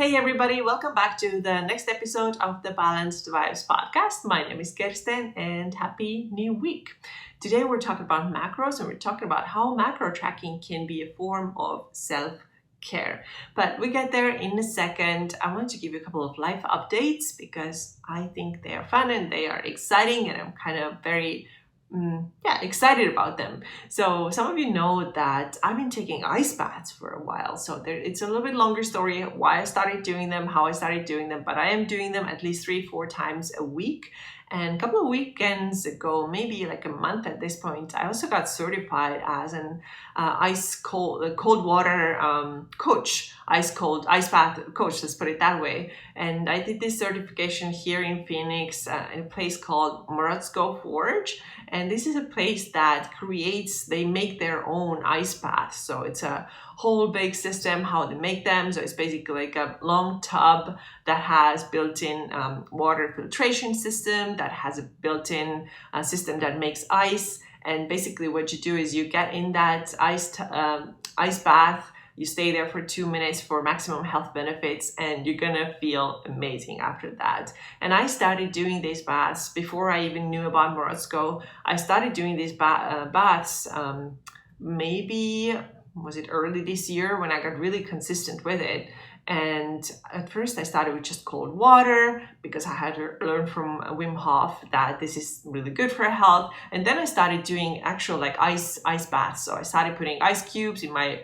Hey everybody, welcome back to the next episode of the Balanced Vibes podcast. My name is Kirsten and happy new week. Today we're talking about macros and we're talking about how macro tracking can be a form of self-care. But we get there in a second. I want to give you a couple of life updates because I think they are fun and they are exciting and I'm kind of very excited about them. So some of you know that I've been taking ice baths for a while. So it's a little bit longer story why I started doing them, how I started doing them, but I am doing them at least 3-4 times a week. And a couple of weekends ago, maybe like a month at this point, I also got certified as an cold water coach, ice bath coach, let's put it that way. And I did this certification here in Phoenix in a place called Morozko Forge. And this is a place that they make their own ice baths. So it's a whole big system, how they make them. So it's basically like a long tub that has built-in water filtration system, that has a built-in system that makes ice. And basically what you do is you get in that ice bath, you stay there for 2 minutes for maximum health benefits, and you're gonna feel amazing after that. And I started doing these baths before I even knew about Morozko. I started doing these baths maybe, was it early this year when I got really consistent with it. And at first I started with just cold water because I had to learn from Wim Hof that this is really good for health. And then I started doing actual like ice baths. So I started putting ice cubes in my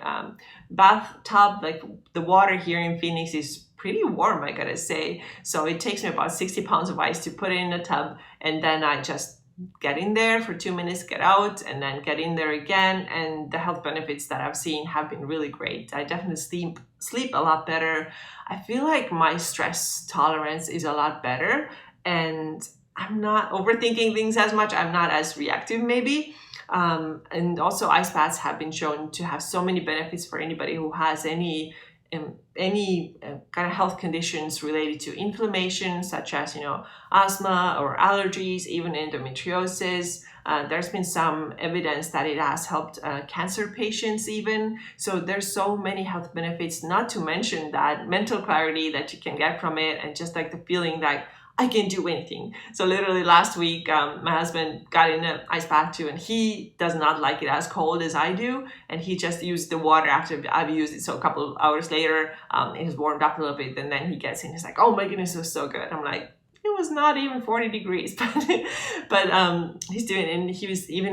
bathtub. Like the water here in Phoenix is pretty warm, I gotta say. So it takes me about 60 pounds of ice to put it in a tub. And then I just get in there for 2 minutes, get out, and then get in there again. And the health benefits that I've seen have been really great. I definitely sleep a lot better. I feel like my stress tolerance is a lot better and I'm not overthinking things as much. I'm not as reactive maybe. And also ice baths have been shown to have so many benefits for anybody who has any kind of health conditions related to inflammation, such as asthma or allergies, even endometriosis. There's been some evidence that it has helped cancer patients even. So there's so many health benefits, not to mention that mental clarity that you can get from it, and just like the feeling that I can do anything. So literally last week, my husband got in an ice bath too, and he does not like it as cold as I do. And he just used the water after I've used it. So a couple of hours later, it has warmed up a little bit. And then he gets in, he's like, oh my goodness, it was so good. I'm like, it was not even 40 degrees, but he's doing it, and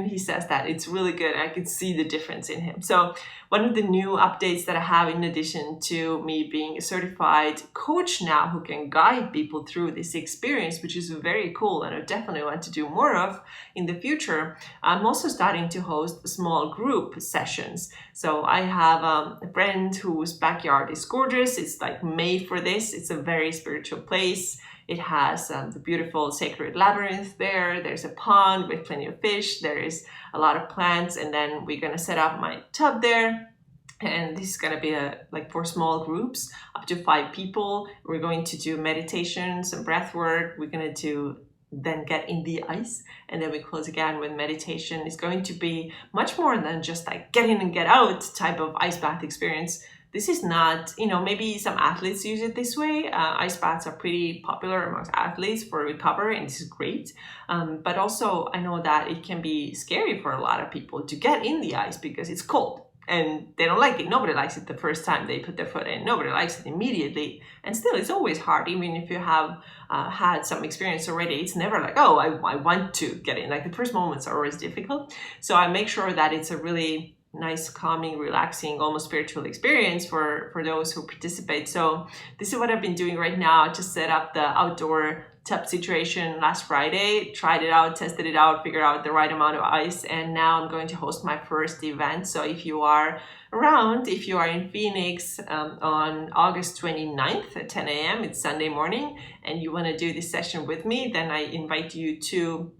he says that it's really good. I could see the difference in him. So one of the new updates that I have, in addition to me being a certified coach now who can guide people through this experience, which is very cool and I definitely want to do more of in the future, I'm also starting to host small group sessions. So I have a friend whose backyard is gorgeous. It's like made for this. It's a very spiritual place. It has the beautiful sacred labyrinth there. There's a pond with plenty of fish. There is a lot of plants. And then we're going to set up my tub there. And this is going to be like for small groups, up to 5 people. We're going to do meditation, some breath work. We're going to then get in the ice, and then we close again with meditation. It's going to be much more than just like get in and get out type of ice bath experience. This is not, maybe some athletes use it this way. Ice baths are pretty popular amongst athletes for recovery, and this is great. But also, I know that it can be scary for a lot of people to get in the ice because it's cold and they don't like it. Nobody likes it the first time they put their foot in. Nobody likes it immediately. And still, it's always hard, even if you have had some experience already. It's never like, oh, I want to get in. Like the first moments are always difficult. So I make sure that it's a really nice, calming, relaxing, almost spiritual experience for those who participate. So this is what I've been doing right now. Just set up the outdoor tub situation last Friday, tried it out, tested it out, figured out the right amount of ice, and now I'm going to host my first event. So if you are around, if you are in Phoenix on August 29th at 10 a.m., it's Sunday morning, and you want to do this session with me, then I invite you to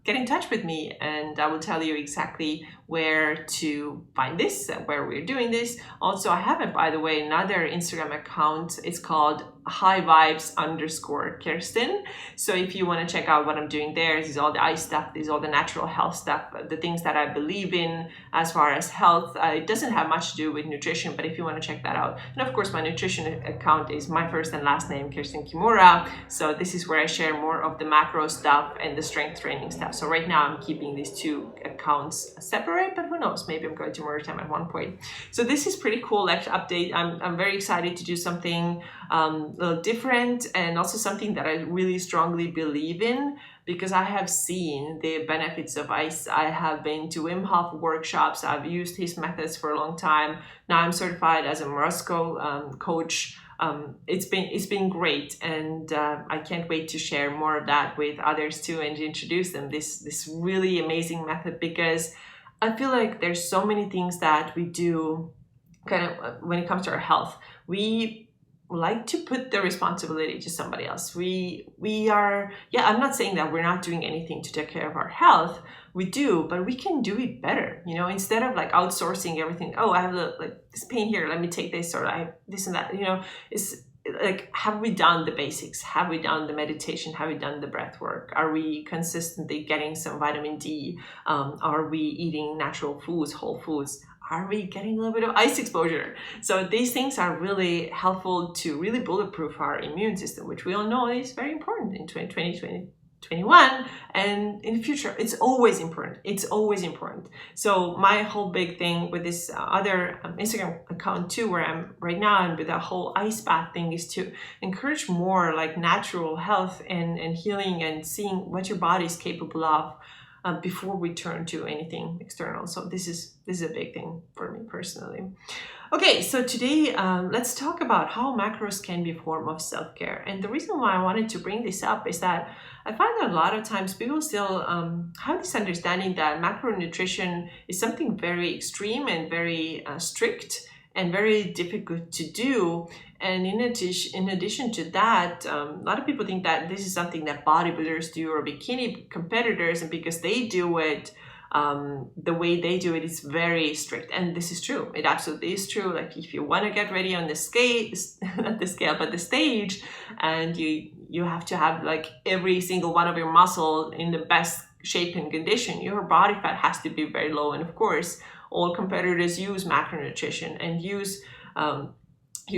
get in touch with me, and I will tell you exactly where to find this, where we're doing this. Also, I have, by the way, another Instagram account. It's called high_vibes_Kirsten. So if you want to check out what I'm doing there, this is all the ice stuff, this is all the natural health stuff, the things that I believe in as far as health. It doesn't have much to do with nutrition, but if you want to check that out. And of course, my nutrition account is my first and last name, Kirsten Kimura. So this is where I share more of the macro stuff and the strength training stuff. So right now I'm keeping these two accounts separate, but who knows, maybe I'm going to merge them at one point. So this is pretty cool update. I'm very excited to do something a little different, and also something that I really strongly believe in, because I have seen the benefits of ice. I have been to Wim Hof workshops. I've used his methods for a long time. Now I'm certified as a Morosco coach. It's been great, and I can't wait to share more of that with others too, and introduce them this really amazing method, because I feel like there's so many things that we do kind of when it comes to our health. We like to put the responsibility to somebody else. We are, I'm not saying that we're not doing anything to take care of our health. We do, but we can do it better, instead of like outsourcing everything. Oh, I have this pain here, let me take this, or I have this and that, it's like, have we done the basics? Have we done the meditation? Have we done the breath work? Are we consistently getting some vitamin D? Are we eating natural foods, whole foods? Are we getting a little bit of ice exposure? So these things are really helpful to really bulletproof our immune system, which we all know is very important in 2020, 2021, and in the future. It's always important. It's always important. So my whole big thing with this other Instagram account too, where I'm right now, and with the whole ice bath thing, is to encourage more like natural health and healing, and seeing what your body is capable of before we turn to anything external. So this is a big thing for me personally. Okay, so today let's talk about how macros can be a form of self-care. And the reason why I wanted to bring this up is that I find that a lot of times people still have this understanding that macronutrition is something very extreme and very strict and very difficult to do. And in addition to that, a lot of people think that this is something that bodybuilders do, or bikini competitors, and because they do it the way they do it is very strict. And this is true. It absolutely is true. Like, if you want to get ready on the not the scale, but the stage, and you have to have like every single one of your muscle in the best shape and condition, your body fat has to be very low. And of course, all competitors use macronutrition and use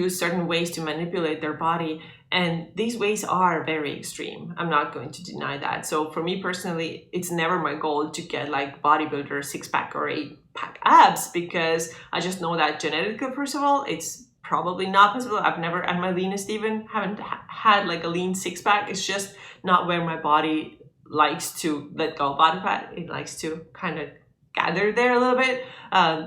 certain ways to manipulate their body. And these ways are very extreme. I'm not going to deny that. So for me personally, it's never my goal to get like bodybuilder 6-pack or 8-pack abs, because I just know that genetically, first of all, it's probably not possible. I've never, at my leanest even, haven't had like a lean 6-pack. It's just not where my body likes to let go of body fat. It likes to kind of gather there a little bit.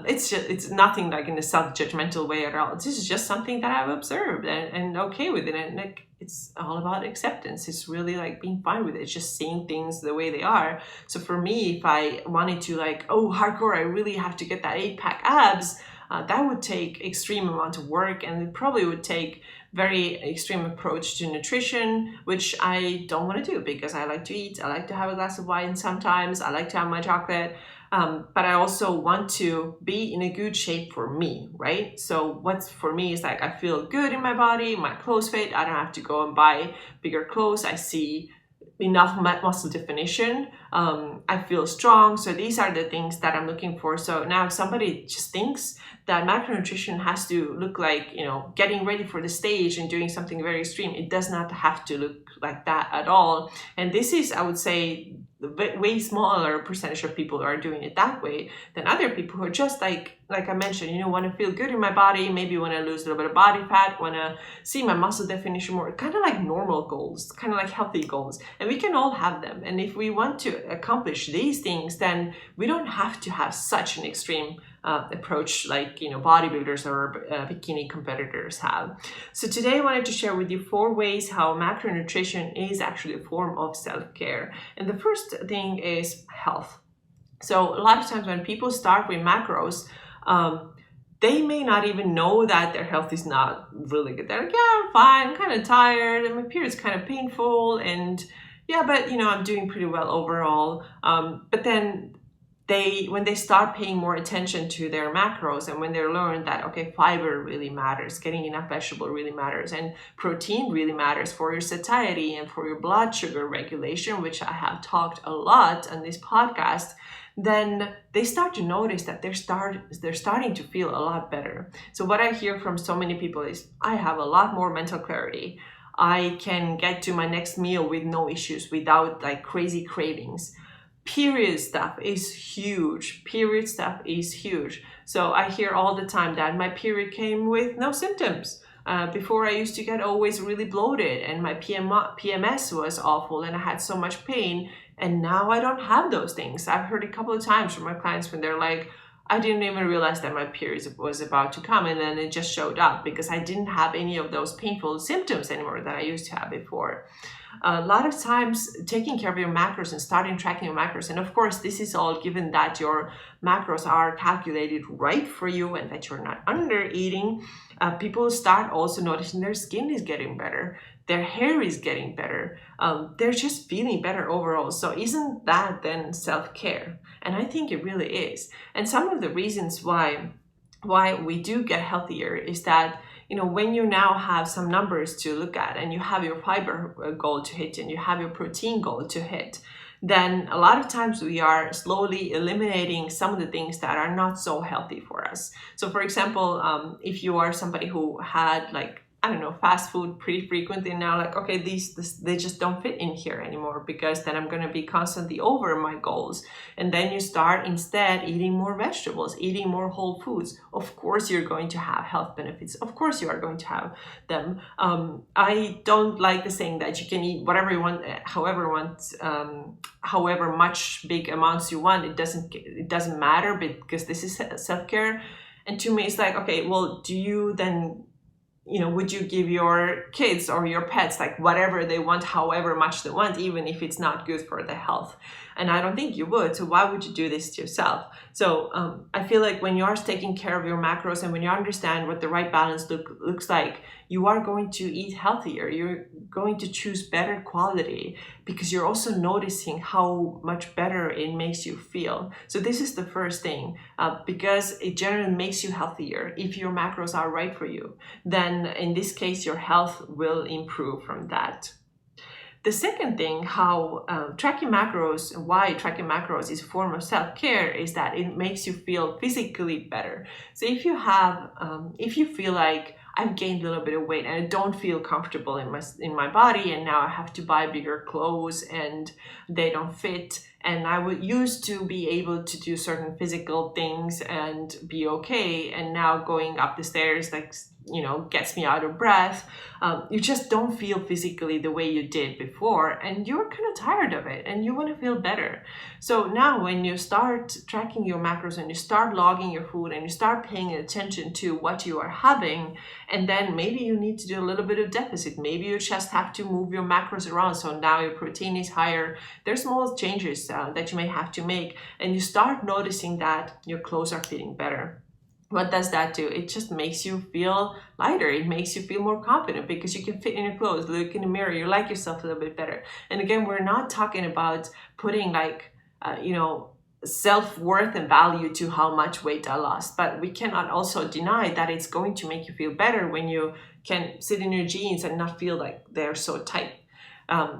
It's nothing like in a self-judgmental way at all. This is just something that I've observed and okay with it. And like, it's all about acceptance. It's really like being fine with it. It's just seeing things the way they are. So for me, if I wanted to like, oh, hardcore, I really have to get that 8-pack abs, that would take extreme amount of work, and it probably would take very extreme approach to nutrition, which I don't want to do, because I like to eat. I like to have a glass of wine sometimes. I like to have my chocolate. But I also want to be in a good shape for me, right? So what's for me is like, I feel good in my body, my clothes fit. I don't have to go and buy bigger clothes. I see enough muscle definition. I feel strong. So these are the things that I'm looking for. So now if somebody just thinks that macronutrition has to look like, getting ready for the stage and doing something very extreme, it does not have to look like that at all. And this is, I would say, the way smaller percentage of people are doing it that way than other people who are just like I mentioned, want to feel good in my body, maybe want to lose a little bit of body fat, want to see my muscle definition more, kind of like normal goals, kind of like healthy goals. And we can all have them. And if we want to accomplish these things, then we don't have to have such an extreme approach like bodybuilders or bikini competitors have. So today I wanted to share with you 4 ways how macronutrition is actually a form of self-care. And the first thing is health. So a lot of times when people start with macros, they may not even know that their health is not really good. They're like, yeah, I'm fine, I'm kind of tired, and my period's kind of painful, and yeah, but I'm doing pretty well overall. But then when they start paying more attention to their macros, and when they learn that, okay, fiber really matters, getting enough vegetable really matters, and protein really matters for your satiety and for your blood sugar regulation, which I have talked a lot on this podcast, then they start to notice that they're starting to feel a lot better. So what I hear from so many people is, I have a lot more mental clarity. I can get to my next meal with no issues, without like crazy cravings. Period stuff is huge. Period stuff is huge. So I hear all the time that my period came with no symptoms. Before, I used to get always really bloated, and my PMS was awful, and I had so much pain. And now I don't have those things. I've heard a couple of times from my clients when they're like, I didn't even realize that my period was about to come, and then it just showed up because I didn't have any of those painful symptoms anymore that I used to have before. A lot of times, taking care of your macros and starting tracking your macros, and of course this is all given that your macros are calculated right for you and that you're not under eating, people start also noticing their skin is getting better, their hair is getting better, they're just feeling better overall. So isn't that then self-care? And I think it really is. And some of the reasons why we do get healthier is that, when you now have some numbers to look at, and you have your fiber goal to hit, and you have your protein goal to hit, then a lot of times we are slowly eliminating some of the things that are not so healthy for us. So for example, if you are somebody who had fast food pretty frequently, now like, okay, they just don't fit in here anymore, because then I'm going to be constantly over my goals. And then you start instead eating more vegetables, eating more whole foods. Of course, you're going to have health benefits. Of course, you are going to have them. I don't like the saying that you can eat whatever you want, however much big amounts you want. It doesn't matter, because this is self-care. And to me, it's like, okay, well, do you then, would you give your kids or your pets like whatever they want, however much they want, even if it's not good for their health? And I don't think you would. So why would you do this to yourself? So I feel like when you are taking care of your macros, and when you understand what the right balance looks like, you are going to eat healthier. You're going to choose better quality, because you're also noticing how much better it makes you feel. So this is the first thing, because it generally makes you healthier. If your macros are right for you, then in this case, your health will improve from that. The second thing, how tracking macros, why tracking macros is a form of self-care, is that it makes you feel physically better. So if you feel like, I've gained a little bit of weight and I don't feel comfortable in my body, and now I have to buy bigger clothes and they don't fit, and I would used to be able to do certain physical things and be okay, and now going up the stairs gets me out of breath. You just don't feel physically the way you did before, and you're kind of tired of it and you want to feel better. So now when you start tracking your macros and you start logging your food and you start paying attention to what you are having, and then maybe you need to do a little bit of deficit, maybe you just have to move your macros around, so now your protein is higher, there's small changes that you may have to make, and you start noticing that your clothes are fitting better. What does that do? It just makes you feel lighter. It makes you feel more confident, because you can fit in your clothes, look in the mirror, you like yourself a little bit better. And again, we're not talking about putting self-worth and value to how much weight I lost, but we cannot also deny that it's going to make you feel better when you can sit in your jeans and not feel like they're so tight.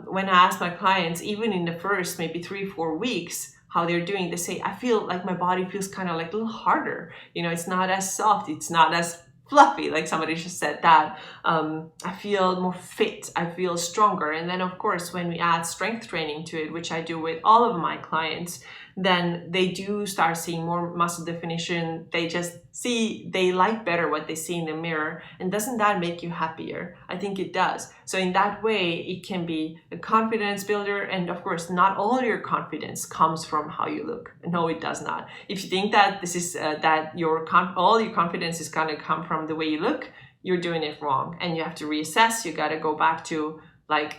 When I ask my clients, even in the first maybe 3-4 weeks, how they're doing, they say, I feel like my body feels kind of like a little harder. It's not as soft, it's not as fluffy, like somebody just said that. I feel more fit, I feel stronger. And then of course, when we add strength training to it, which I do with all of my clients, then they do start seeing more muscle definition. They like better what they see in the mirror. And doesn't that make you happier? I think it does. So in that way, it can be a confidence builder. And of course, not all your confidence comes from how you look. No, it does not. If you think that this is all your confidence is going to come from the way you look, you're doing it wrong. And you have to reassess. You got to go back to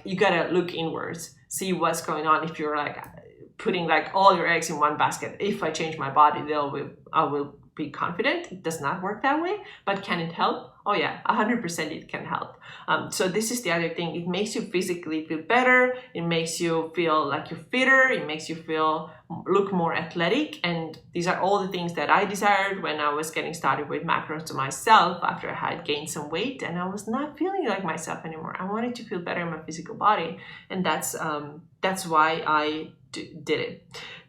you got to look inwards, see what's going on. If you're putting all your eggs in one basket, if I change my body, I will be confident. It does not work that way, but can it help? Oh yeah, 100% it can help. So this is the other thing. It makes you physically feel better. It makes you feel like you're fitter. It makes you look more athletic. And these are all the things that I desired when I was getting started with macros to myself after I had gained some weight and I was not feeling like myself anymore. I wanted to feel better in my physical body. And that's why I did it.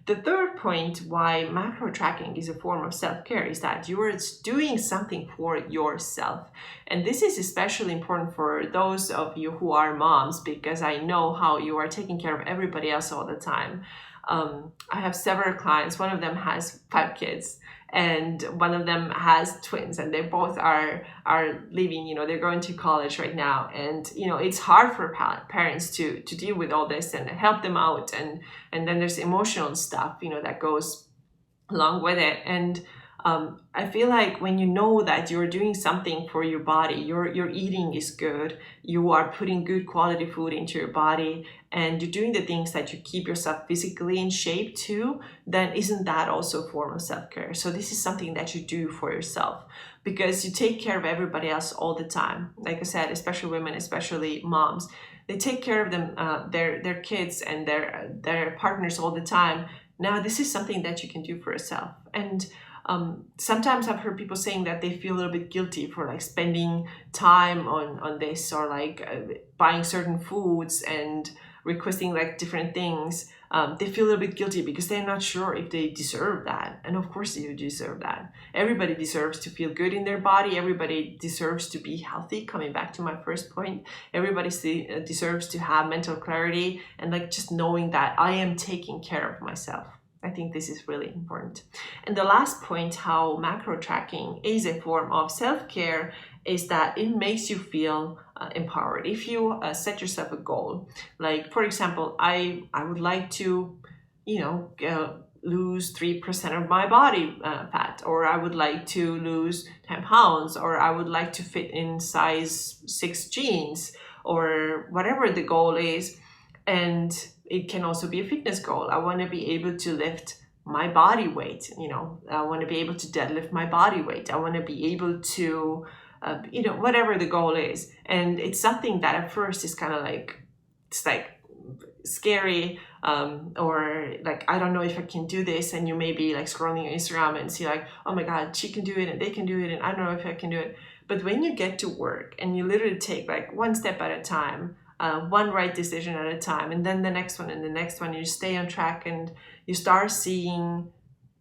The third point why macro tracking is a form of self-care is that you are doing something for yourself. And this is especially important for those of you who are moms, because I know how you are taking care of everybody else all the time. I have several clients. One of them has 5 kids and one of them has twins, and they both are leaving, they're going to college right now. And, it's hard for parents to deal with all this and help them out. And then there's emotional stuff, that goes along with it. And I feel like when you know that you're doing something for your body, your eating is good, you are putting good quality food into your body, and you're doing the things that you keep yourself physically in shape too, then isn't that also a form of self-care? So this is something that you do for yourself, because you take care of everybody else all the time. Like I said, especially women, especially moms, they take care of them, their kids and their partners all the time. Now this is something that you can do for yourself. And sometimes I've heard people saying that they feel a little bit guilty for like spending time on this, or like buying certain foods and requesting like different things. They feel a little bit guilty because they're not sure if they deserve that. And of course you deserve that. Everybody deserves to feel good in their body. Everybody deserves to be healthy. Coming back to my first point, everybody deserves to have mental clarity and like just knowing that I am taking care of myself. I think this is really important. And the last point, how macro tracking is a form of self-care, is that it makes you feel empowered. If you set yourself a goal, like for example, I would like to, lose 3% of my body fat, or I would like to lose 10 pounds, or I would like to fit in size 6 jeans, or whatever the goal is. And it can also be a fitness goal. I want to be able to lift my body weight. I want to be able to deadlift my body weight. I want to be able to, whatever the goal is. And it's something that at first is kind of like, it's like scary, or like, I don't know if I can do this. And you may be like scrolling on Instagram and see like, oh my God, she can do it and they can do it. And I don't know if I can do it. But when you get to work and you literally take like one step at a time, one right decision at a time, and then the next one and the next one, you stay on track and you start seeing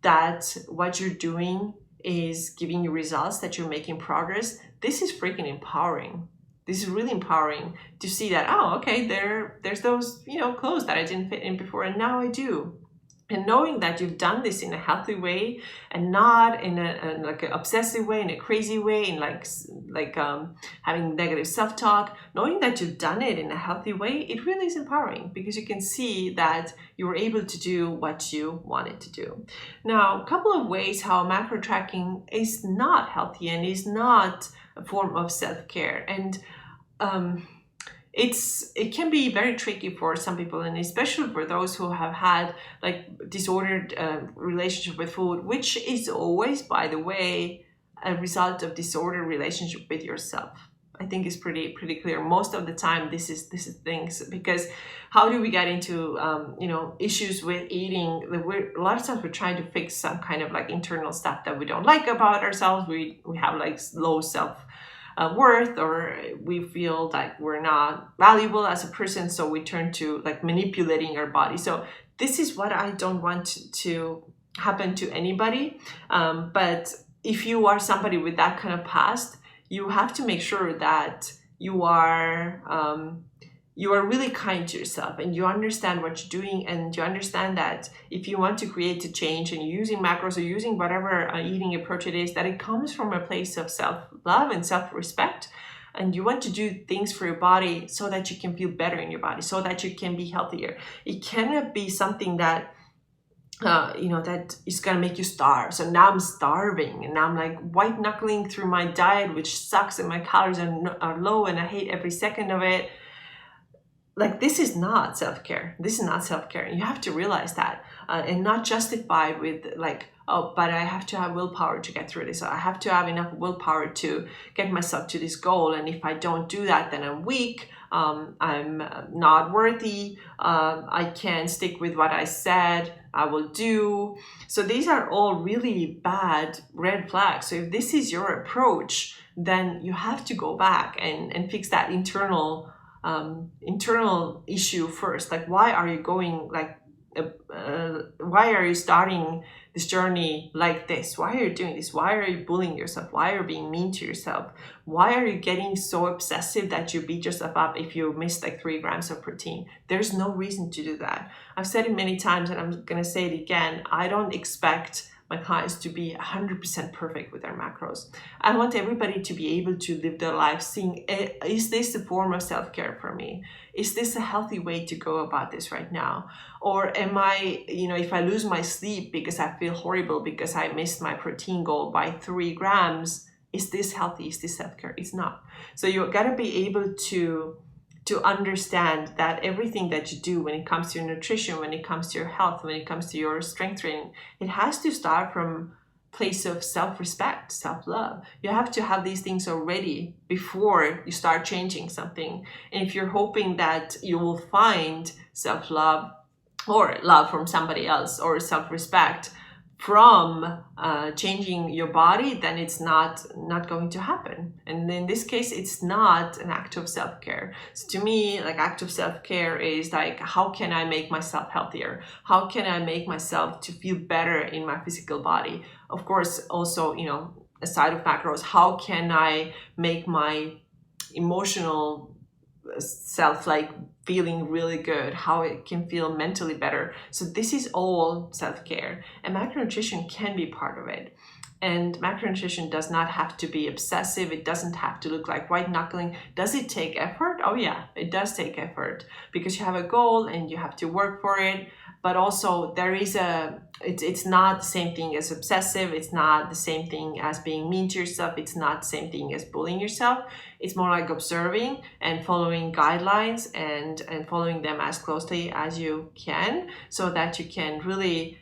that what you're doing is giving you results, that you're making progress. This is freaking empowering. This is really empowering to see that, oh, okay, there's those, clothes that I didn't fit in before and now I do. And knowing that you've done this in a healthy way and not in like an obsessive way, in a crazy way, in like having negative self-talk, knowing that you've done it in a healthy way, it really is empowering, because you can see that you were able to do what you wanted to do. Now, a couple of ways how macro tracking is not healthy and is not a form of self-care. And it can be very tricky for some people, and especially for those who have had like disordered relationship with food, which is always, by the way, a result of disordered relationship with yourself. I think it's pretty clear. Most of the time, this is things, because how do we get into issues with eating? A lot of times we're trying to fix some kind of like internal stuff that we don't like about ourselves. We have like low self worth, or we feel like we're not valuable as a person, so we turn to like manipulating our body. So this is what I don't want to happen to anybody, but if you are somebody with that kind of past, you have to make sure that you are really kind to yourself, and you understand what you're doing, and you understand that if you want to create a change and you're using macros or using whatever eating approach it is, that it comes from a place of self-love and self-respect, and you want to do things for your body so that you can feel better in your body, so that you can be healthier. It cannot be something that that is going to make you starve. So now I'm starving and now I'm like white knuckling through my diet, which sucks, and my calories are low and I hate every second of it. Like, this is not self-care. This is not self-care. You have to realize that, and not justify with like, oh, but I have to have willpower to get through this. I have to have enough willpower to get myself to this goal. And if I don't do that, then I'm weak. I'm not worthy. I can't stick with what I said I will do. So these are all really bad red flags. So if this is your approach, then you have to go back and fix that internal issue first. Like, why are you going like, why are you starting this journey like this? Why are you doing this? Why are you bullying yourself? Why are you being mean to yourself? Why are you getting so obsessive that you beat yourself up if you miss like 3 grams of protein? There's no reason to do that. I've said it many times and I'm going to say it again. I don't expect my clients to be 100% perfect with their macros. I want everybody to be able to live their life seeing, is this a form of self-care for me? Is this a healthy way to go about this right now? Or am I, if I lose my sleep because I feel horrible because I missed my protein goal by 3 grams, is this healthy? Is this self-care? It's not. So you got to be able to understand that everything that you do when it comes to your nutrition, when it comes to your health, when it comes to your strength training, it has to start from a place of self-respect, self-love. You have to have these things already before you start changing something. And if you're hoping that you will find self-love or love from somebody else or self-respect from changing your body, then it's not going to happen. And in this case, it's not an act of self-care. So to me, like, act of self-care is like, how can I make myself healthier? How can I make myself to feel better in my physical body? Of course, also, aside of macros, how can I make my emotional self feeling really good, how it can feel mentally better. So this is all self-care, and macronutrition can be part of it. And macronutrition does not have to be obsessive. It doesn't have to look like white knuckling. Does it take effort? Oh yeah, it does take effort, because you have a goal and you have to work for it. But also there is it's not the same thing as obsessive. It's not the same thing as being mean to yourself. It's not the same thing as bullying yourself. It's more like observing and following guidelines and following them as closely as you can, so that you can really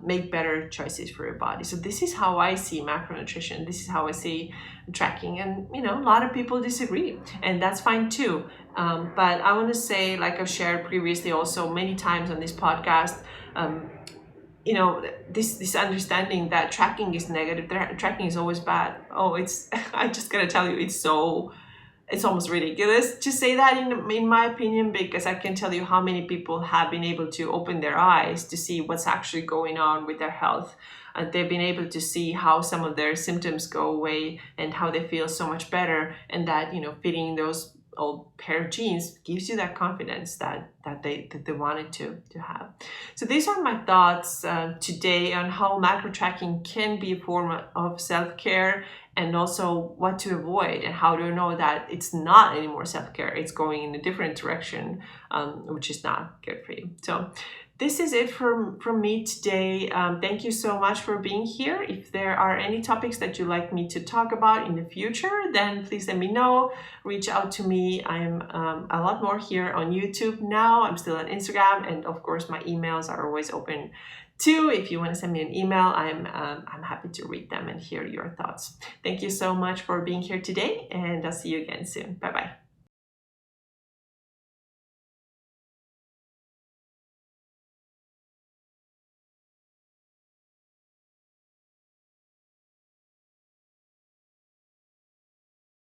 make better choices for your body. So this is how I see macronutrition. This is how I see tracking. And a lot of people disagree, and that's fine too. But I want to say, like I've shared previously also many times on this podcast, this understanding that tracking is negative, tracking is always bad. Oh, I just gotta tell you, it's almost ridiculous to say that in my opinion, because I can tell you how many people have been able to open their eyes to see what's actually going on with their health. And they've been able to see how some of their symptoms go away and how they feel so much better, and that fitting those old pair of jeans gives you that confidence that they wanted to have. So these are my thoughts today on how macro tracking can be a form of self-care, and also what to avoid and how to know that it's not anymore self-care. It's going in a different direction, which is not good for you. So this is it from me today. Thank you so much for being here. If there are any topics that you'd like me to talk about in the future, then please let me know. Reach out to me. I'm a lot more here on YouTube now. I'm still on Instagram, and of course my emails are always open too. If you want to send me an email, I'm happy to read them and hear your thoughts. Thank you so much for being here today, and I'll see you again soon. Bye bye.